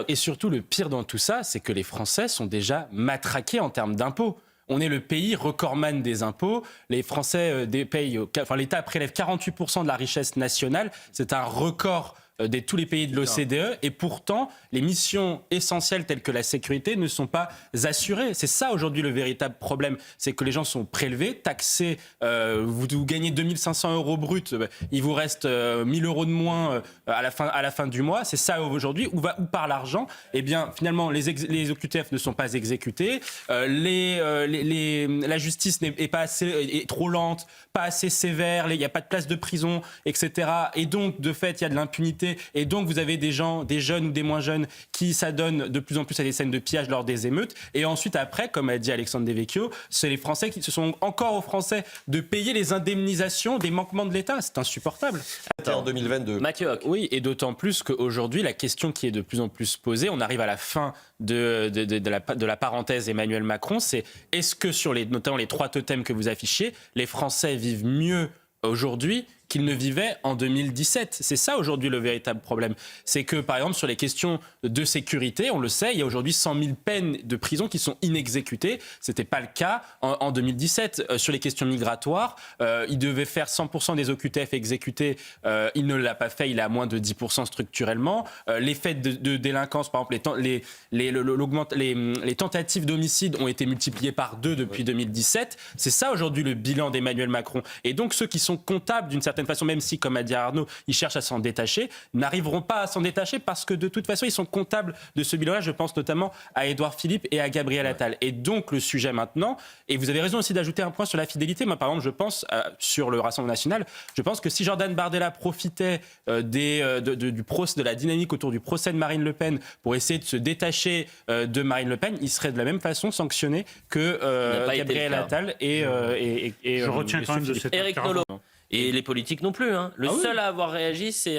Et surtout, le pire dans tout ça, c'est que les Français sont déjà matraqués en termes d'impôts. On est le pays recordman des impôts. Les Français l'État prélève 48% de la richesse nationale. C'est un record de tous les pays de l'OCDE. Et pourtant, les missions essentielles telles que la sécurité ne sont pas assurées. C'est ça aujourd'hui le véritable problème. C'est que les gens sont prélevés, taxés. Vous gagnez 2500 euros bruts, il vous reste 1000 euros de moins à la fin du mois. C'est ça aujourd'hui. Où part l'argent ? Eh bien, finalement, les OQTF ne sont pas exécutés. La justice est trop lente, pas assez sévère. Il n'y a pas de place de prison, etc. Et donc, de fait, il y a de l'impunité. Et donc, vous avez des jeunes ou des moins jeunes qui s'adonnent de plus en plus à des scènes de pillage lors des émeutes. Et ensuite, après, comme a dit Alexandre Devecchio, c'est les Français qui se sont encore aux Français de payer les indemnisations des manquements de l'État. C'est insupportable. En 2022. Mathieu Hoc. Oui, et d'autant plus qu'aujourd'hui, la question qui est de plus en plus posée, on arrive à la fin de la parenthèse Emmanuel Macron, c'est est-ce que notamment les 3 totems que vous affichez, les Français vivent mieux aujourd'hui qu'ils ne vivaient en 2017. C'est ça aujourd'hui le véritable problème. C'est que par exemple sur les questions de sécurité, on le sait, il y a aujourd'hui 100 000 peines de prison qui sont inexécutées. C'était pas le cas en 2017. Sur les questions migratoires, il devait faire 100% des OQTF exécutés. Il ne l'a pas fait, il est à moins de 10% structurellement. Les faits de délinquance, par exemple, les tentatives d'homicide ont été multipliées par 2 depuis 2017. C'est ça aujourd'hui le bilan d'Emmanuel Macron. Et donc ceux qui sont comptables d'une certaine façon, même si, comme a dit Arnaud, ils cherchent à s'en détacher, n'arriveront pas à s'en détacher parce que de toute façon, ils sont comptables de ce bilan-là. Je pense notamment à Édouard Philippe et à Gabriel Attal. Et donc, le sujet maintenant, et vous avez raison aussi d'ajouter un point sur la fidélité. Moi, par exemple, je pense, sur le Rassemblement national, je pense que si Jordan Bardella profitait de la dynamique autour du procès de Marine Le Pen pour essayer de se détacher de Marine LePen, il serait de la même façon sanctionné que Gabriel Attal et je retiens quand même de cette Éric Nolot. Et les politiques non plus. Hein. Le seul à avoir réagi, c'est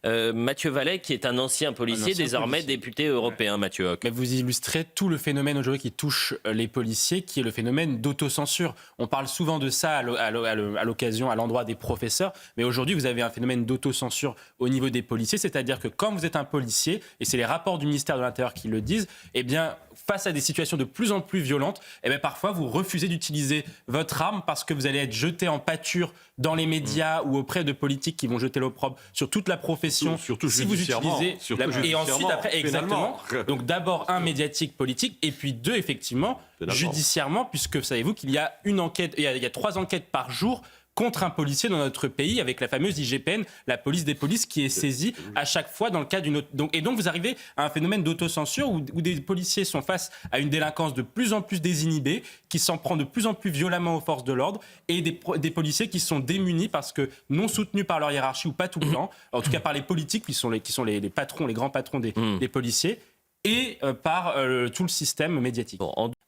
Mathieu Vallet, qui est un ancien policier, désormais député européen, Mathieu Hoc. Mais vous illustrez tout le phénomène aujourd'hui qui touche les policiers, qui est le phénomène d'autocensure. On parle souvent de ça à l'occasion, à l'endroit des professeurs, mais aujourd'hui, vous avez un phénomène d'autocensure au niveau des policiers, c'est-à-dire que quand vous êtes un policier, et c'est les rapports du ministère de l'Intérieur qui le disent, eh bien, face à des situations de plus en plus violentes, eh bien, parfois, vous refusez d'utiliser votre arme parce que vous allez être jeté en pâture dans les médias ou auprès de politiques qui vont jeter l'opprobre sur toute la profession. Surtout si vous utilisez et ensuite après exactement. Donc d'abord médiatique, politique, et puis 2 effectivement judiciairement, puisque savez-vous qu'il y a une enquête, il y a 3 enquêtes par jour contre un policier dans notre pays, avec la fameuse IGPN, la police des polices, qui est saisie à chaque fois dans le cas d'une autre. Et donc vous arrivez à un phénomène d'autocensure où des policiers sont face à une délinquance de plus en plus désinhibée, qui s'en prend de plus en plus violemment aux forces de l'ordre, et des policiers qui sont démunis parce que non soutenus par leur hiérarchie ou pas tout le temps, en tout cas par les politiques qui sont les patrons, les grands patrons des policiers, et par tout le système médiatique.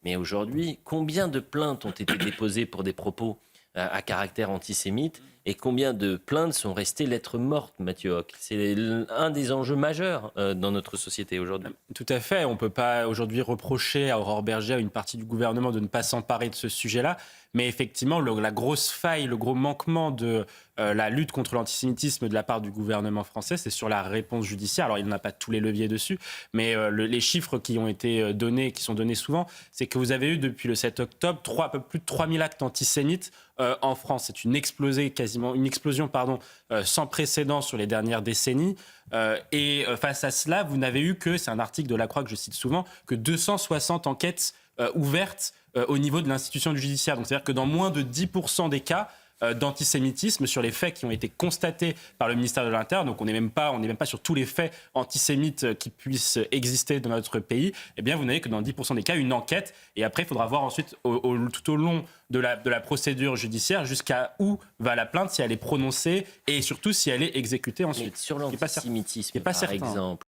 Mais aujourd'hui, combien de plaintes ont été déposées pour des propos à caractère antisémite et combien de plaintes sont restées lettres mortes, Mathieu Hoc ? C'est un des enjeux majeurs dans notre société aujourd'hui. Tout à fait. On ne peut pas aujourd'hui reprocher à Aurore Bergé, à une partie du gouvernement, de ne pas s'emparer de ce sujet-là. Mais effectivement, la grosse faille, le gros manquement de la lutte contre l'antisémitisme de la part du gouvernement français, c'est sur la réponse judiciaire. Alors, il n'a pas tous les leviers dessus, mais les chiffres qui ont été donnés, qui sont donnés souvent, c'est que vous avez eu depuis le 7 octobre un peu plus de 3000 actes antisémites en France. C'est une explosion sans précédent sur les dernières décennies. Et face à cela, vous n'avez eu que, c'est un article de La Croix que je cite souvent, que 260 enquêtes ouvertes au niveau de l'institution judiciaire. Donc c'est-à-dire que dans moins de 10% des cas d'antisémitisme sur les faits qui ont été constatés par le ministère de l'Intérieur, donc on n'est même pas sur tous les faits antisémites qui puissent exister dans notre pays, eh bien vous n'avez que dans 10% des cas une enquête, et après il faudra voir ensuite tout au long de la procédure judiciaire jusqu'à où va la plainte, si elle est prononcée et surtout si elle est exécutée ensuite. Mais sur l'antisémitisme, par exemple,